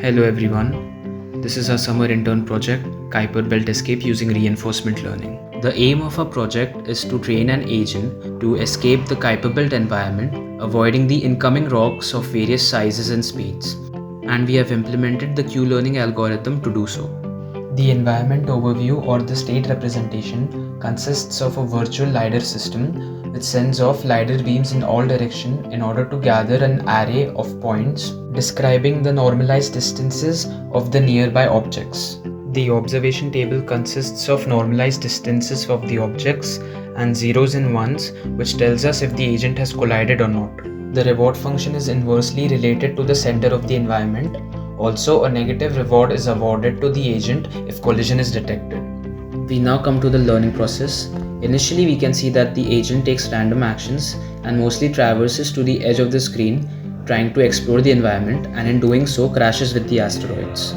Hello everyone, this is our summer intern project, Kuiper Escape using reinforcement learning. The aim of our project is to train an agent to escape the Kuiper environment, avoiding the incoming rocks of various sizes and speeds. And we have implemented the Q-learning algorithm to do so. The environment overview or the state representation consists of a virtual LiDAR system which sends off LiDAR beams in all directions in order to gather an array of points describing the normalized distances of the nearby objects. The observation table consists of normalized distances of the objects and zeros and ones, which tells us if the agent has collided or not. The reward function is inversely related to the center of the environment. Also, a negative reward is awarded to the agent if collision is detected. We now come to the learning process. Initially, we can see that the agent takes random actions and mostly traverses to the edge of the screen, trying to explore the environment, and in doing so crashes with the asteroids.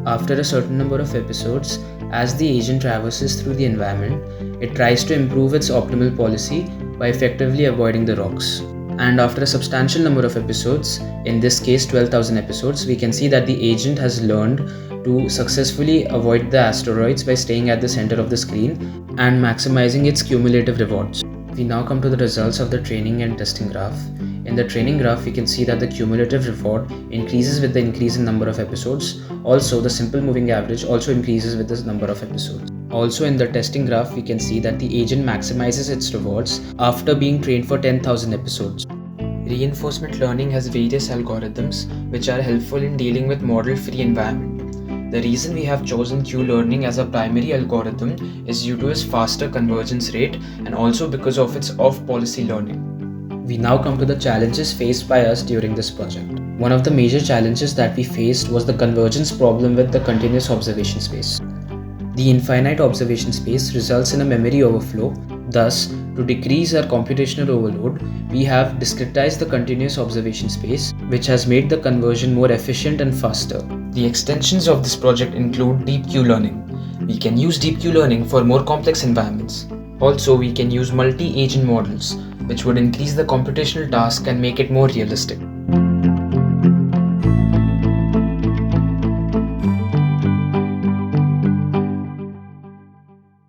After a certain number of episodes, as the agent traverses through the environment, it tries to improve its optimal policy by effectively avoiding the rocks. And after a substantial number of episodes, in this case 12,000 episodes, we can see that the agent has learned to successfully avoid the asteroids by staying at the center of the screen and maximizing its cumulative rewards. We now come to the results of the training and testing graph. In the training graph, we can see that the cumulative reward increases with the increase in number of episodes. Also, the simple moving average also increases with the number of episodes. Also, in the testing graph, we can see that the agent maximizes its rewards after being trained for 10,000 episodes. Reinforcement learning has various algorithms which are helpful in dealing with model-free environment. The reason we have chosen Q-learning as a primary algorithm is due to its faster convergence rate and also because of its off-policy learning. We now come to the challenges faced by us during this project. One of the major challenges that we faced was the convergence problem with the continuous observation space. The infinite observation space results in a memory overflow. Thus, to decrease our computational overload, we have discretized the continuous observation space, which has made the conversion more efficient and faster. The extensions of this project include deep Q-learning. We can use deep Q-learning for more complex environments. Also, we can use multi-agent models, which would increase the computational task and make it more realistic.